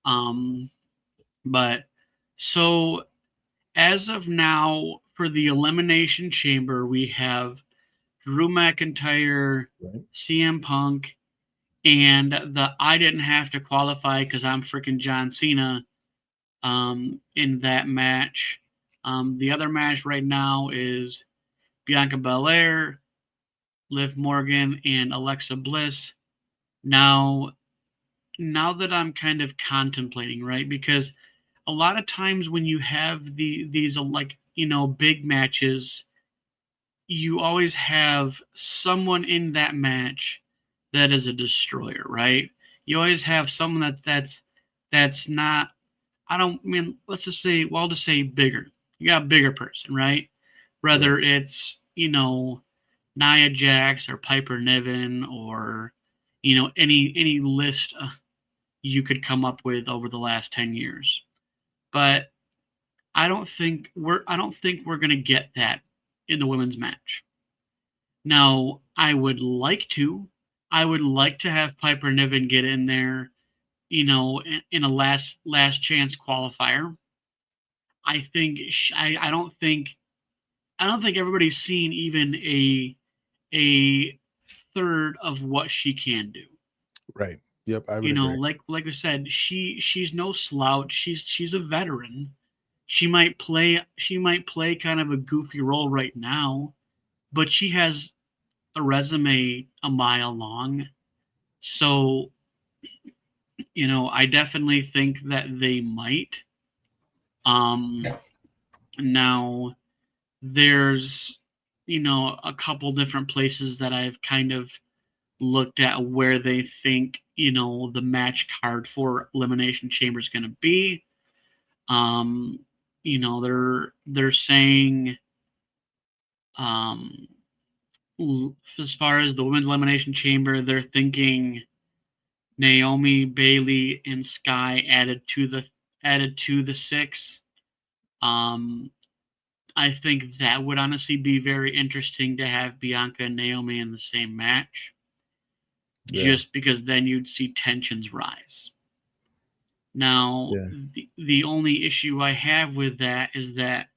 Um, but so as of now, for the Elimination Chamber, we have Drew McIntyre, Right. CM Punk, and the I didn't have to qualify because I'm freaking John Cena in that match. The other match right now is Bianca Belair, Liv Morgan, and Alexa Bliss. Now, now that I'm kind of contemplating, right? Because a lot of times when you have these like big matches, you always have someone in that match that is a destroyer, right? You always have someone that's not. I don't mean. Let's just say. Well, I'll just say bigger. You got a bigger person, right? Right. Whether it's Nia Jax or Piper Niven or any list you could come up with over the last 10 years. But I don't think we're going to get that in the women's match. Now, I would like to have Piper Niven get in there, in a last chance qualifier. I don't think everybody's seen even a third of what she can do. Right. Yep. I would agree. Like I said, she's no slouch. She's a veteran. She might play kind of a goofy role right now, but she has a resume a mile long. So, I definitely think that they might. Um Now there's a couple different places that I've kind of looked at where they think, the match card for Elimination Chamber is going to be. Um, they're saying um, as far as the women's elimination chamber, they're thinking Naomi, Bailey, and Sky added to the six. Um, I think that would honestly be very interesting to have Bianca and Naomi in the same match, Yeah. just because then you'd see tensions rise. Now, Yeah. the only issue I have with that is that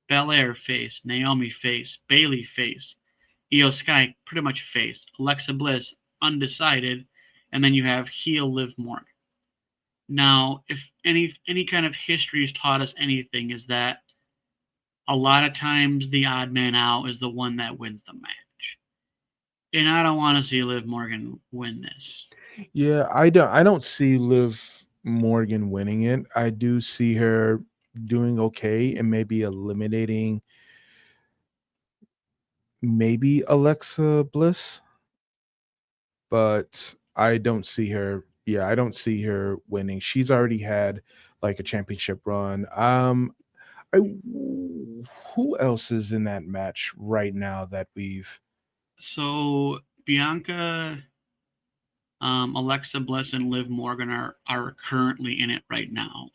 Belair face, Naomi face, Bailey face, Io Sky pretty much face, Alexa Bliss undecided, and then you have heel Liv Morgan. Now, if any kind of history has taught us anything, is that a lot of times the odd man out is the one that wins the match. And I don't want to see Liv Morgan win this. Yeah, I don't see Liv Morgan winning it. I do see her doing okay and maybe eliminating maybe Alexa Bliss, but I don't see her. Yeah, I don't see her winning. She's already had like a championship run. I who else is in that match right now that we've So Bianca, Alexa Bliss, and Liv Morgan are currently in it right now.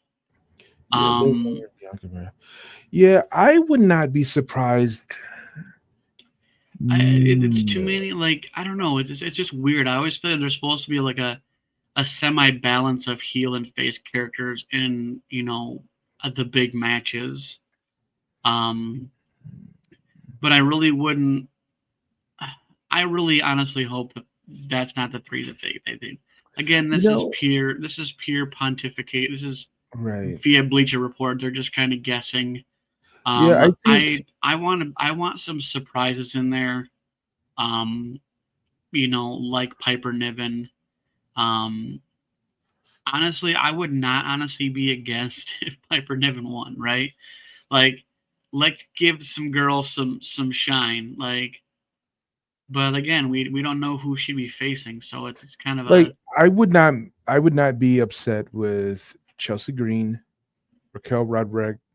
yeah, Liv Um, Morgan, Bianca Belair. Yeah, I would not be surprised. it's too No. many. Like I don't know. It's just weird. I always feel like there's supposed to be like a semi balance of heel and face characters in the big matches. Um, but I really wouldn't. I really honestly hope that that's not the three that they did. Again, You know, this is pure pontificate. This is right. via Bleacher Report. They're just kind of guessing. Yeah, I think I want some surprises in there. Um, like Piper Niven. Um, honestly, I would not honestly be against if Piper Niven won, right? Like, let's give some girls some shine. Like, but again, we don't know who she'd be facing, so it's kind of like a I would not be upset with Chelsea Green, Raquel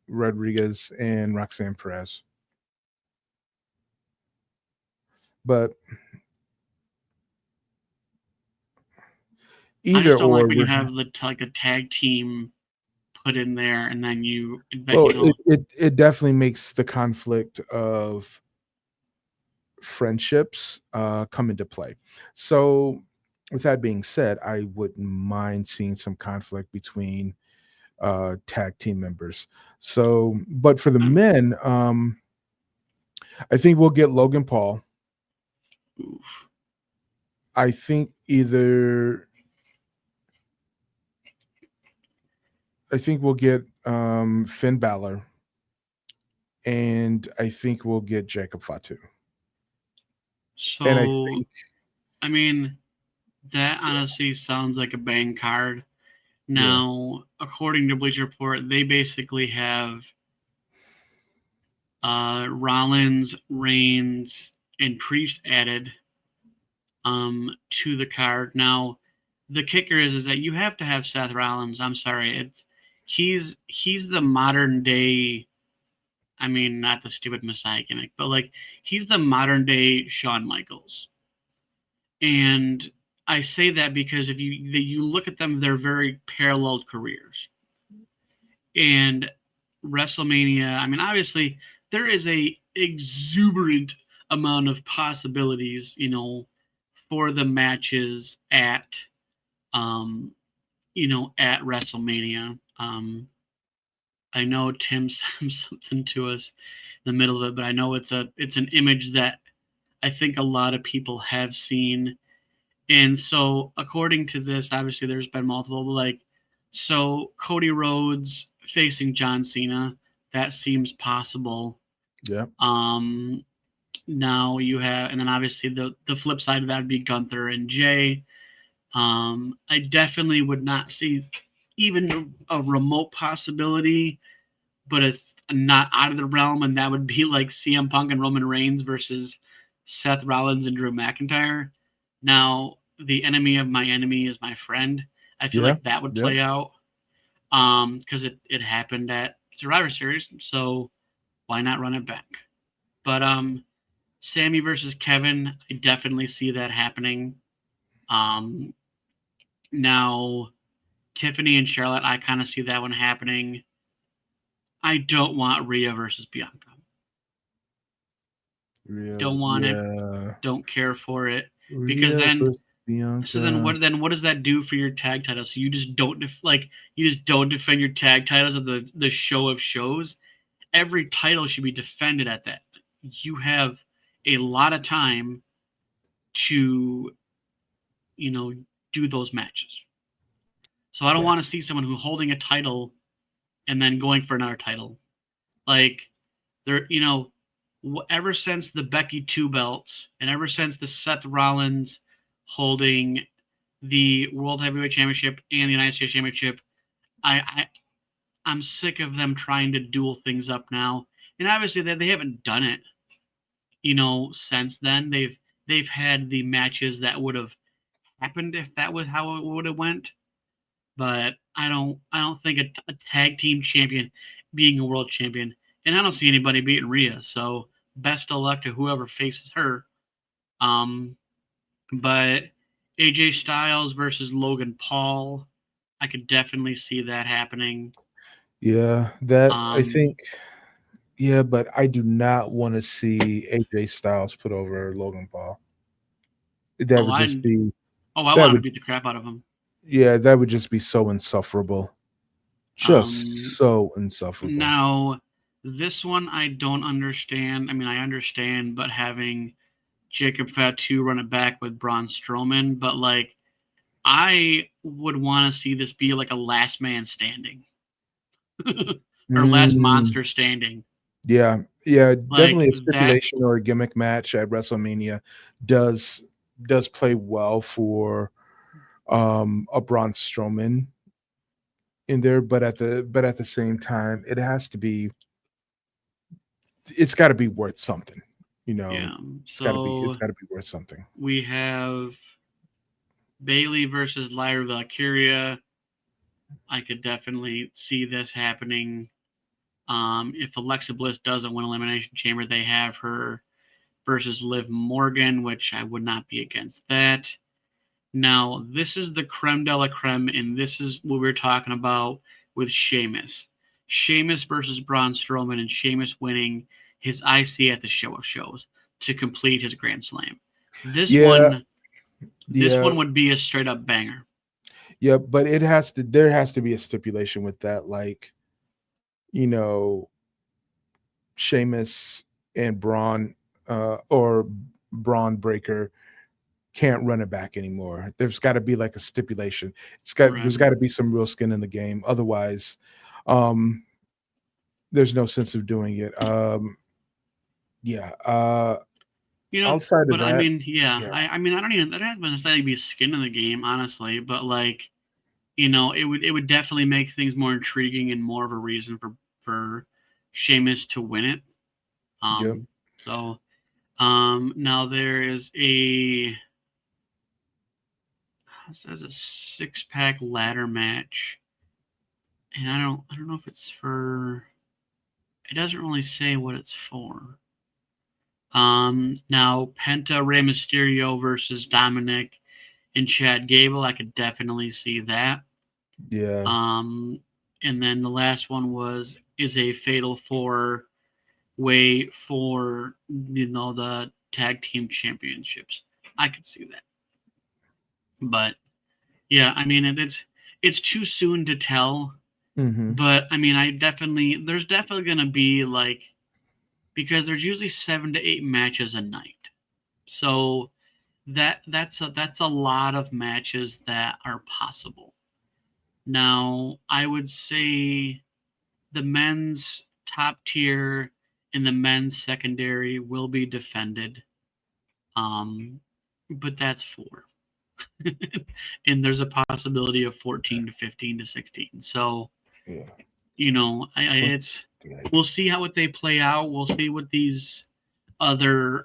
Rodriguez, and Roxanne Perez. But I either just don't like or, when you we're have like a tag team put in there and then well, you it, know it it definitely makes the conflict of friendships come into play. So, with that being said, I wouldn't mind seeing some conflict between tag team members. So, but for the I'm, men, I think we'll get Logan Paul. oof. I think we'll get Finn Balor, and I think we'll get Jacob Fatu. And I So think, I mean that honestly sounds like a bang card. yeah, Now, according to Bleacher Report, they basically have Rollins, Reigns, and Priest added to the card. Now, the kicker is that you have to have Seth Rollins. I'm sorry, he's the modern day. I mean, not the stupid Messiah gimmick, but like he's the modern day Shawn Michaels. And I say that because if you look at them, they're very paralleled careers. And WrestleMania, I mean, obviously there is a exuberant amount of possibilities, for the matches um, at WrestleMania. I know Tim sent something to us in the middle of it, but I know it's an image that I think a lot of people have seen. And so, according to this, obviously there's been multiple, like, so Cody Rhodes facing John Cena, that seems possible. yeah, Um, now you have, and then obviously the flip side of that would be Gunther and Jay. I definitely would not see even a remote possibility, but it's not out of the realm, and that would be like CM Punk and Roman Reigns versus Seth Rollins and Drew McIntyre. Now, the enemy of my enemy is my friend. I feel yeah, like that would yeah. play out because it happened at Survivor Series, so why not run it back? But Sammy versus Kevin, I definitely see that happening. Um, now Tiffany and Charlotte, I kind of see that one happening. I don't want Rhea versus Bianca. Rhea, Don't want it. yeah, Don't care for it because Rhea then versus Bianca. what does that do for your tag titles? So you just don't defend your tag titles at the show of shows. Every title should be defended at that. You have a lot of time to you know do those matches. So I don't Yeah. want to see someone who's holding a title and then going for another title. Like, there, ever since the Becky 2 belts and ever since the Seth Rollins holding the World Heavyweight Championship and the United States Championship, I'm sick of them trying to duel things up now. And obviously they haven't done it, since then. They've had the matches that would have happened if that was how it would have went. But I don't think a tag team champion being a world champion, and I don't see anybody beating Rhea. So best of luck to whoever faces her. But AJ Styles versus Logan Paul, I could definitely see that happening. Yeah, that I Um, think. Yeah, but I do not want to see AJ Styles put over Logan Paul. That oh, would just I be I that want to would beat the crap out of him. yeah, that would just be so insufferable. Just Um, so insufferable. Now, this one I don't understand. I mean, I understand, but having Jacob Fatu run it back with Braun Strowman, but like I would want to see this be like a last man standing or last Mm, monster standing. yeah, yeah, Like definitely a that. stipulation or a gimmick match at WrestleMania does does play well for a Braun Strowman in there, but at the same time, it's got to be worth something. You know, Yeah. it's So got to be worth something. we have Bailey versus Lyra Valkyria. I could definitely see this happening. If Alexa Bliss doesn't win Elimination Chamber, they have her versus Liv Morgan, which I would not be against that. Now, this is the creme de la creme, and this is what we're talking about with Sheamus. Sheamus versus Braun Strowman, and Sheamus winning his IC at the Show of Shows to complete his Grand Slam. This Yeah, one, this yeah, one would be a straight up banger. yeah, but there has to be a stipulation with that, like, you know, Sheamus and Braun or Braun Breaker can't run it back anymore. There's got to be like a stipulation. There's Right. got to be some real skin in the game. Otherwise, um, there's no sense of doing it. Yeah. Outside of But I that, mean, yeah, yeah, I mean, I don't even that has not necessarily be skin in the game, honestly. But like, it would definitely make things more intriguing and more of a reason for Sheamus to win it. yep. So now there is it says a 6-pack ladder match, and I don't know if it's for. It doesn't really say what it's for. Now Penta Rey Mysterio versus Dominic and Chad Gable, I could definitely see that. Yeah. Um, and then the last one is a fatal four way for the tag team championships. I could see that, but yeah, I mean it's too soon to tell. Hmm. But I mean, there's definitely gonna be like because there's usually 7 to 8 matches a night, so that's a lot of matches that are possible. Now, I would say the men's top tier and the men's secondary will be defended. Um, but that's 4. And there's a possibility of 14 to 15 to 16. So, Yeah. it's we'll see how they play out. We'll see what these other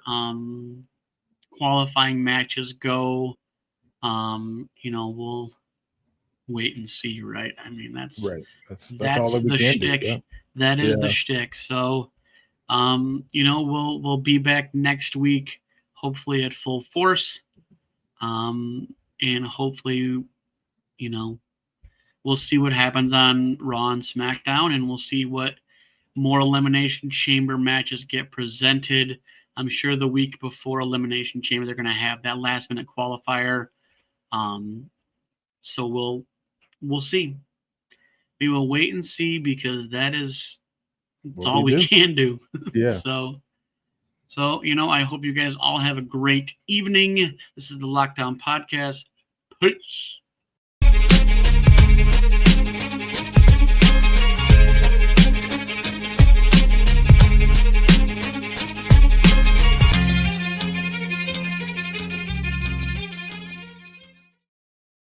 qualifying matches go. We'll wait and see, right? I mean, Right. That's all that's that we the can do. shtick. Yeah. That is the Yeah. shtick. So, we'll be back next week, hopefully at full force, and hopefully, you know, we'll see what happens on Raw and SmackDown, and we'll see what more Elimination Chamber matches get presented. I'm sure the week before Elimination Chamber, they're going to have that last minute qualifier. Um, so we'll see. We will wait and see because that's What all we we do. can do. Yeah. So, I hope you guys all have a great evening. This is the Lockdown Podcast. Peace.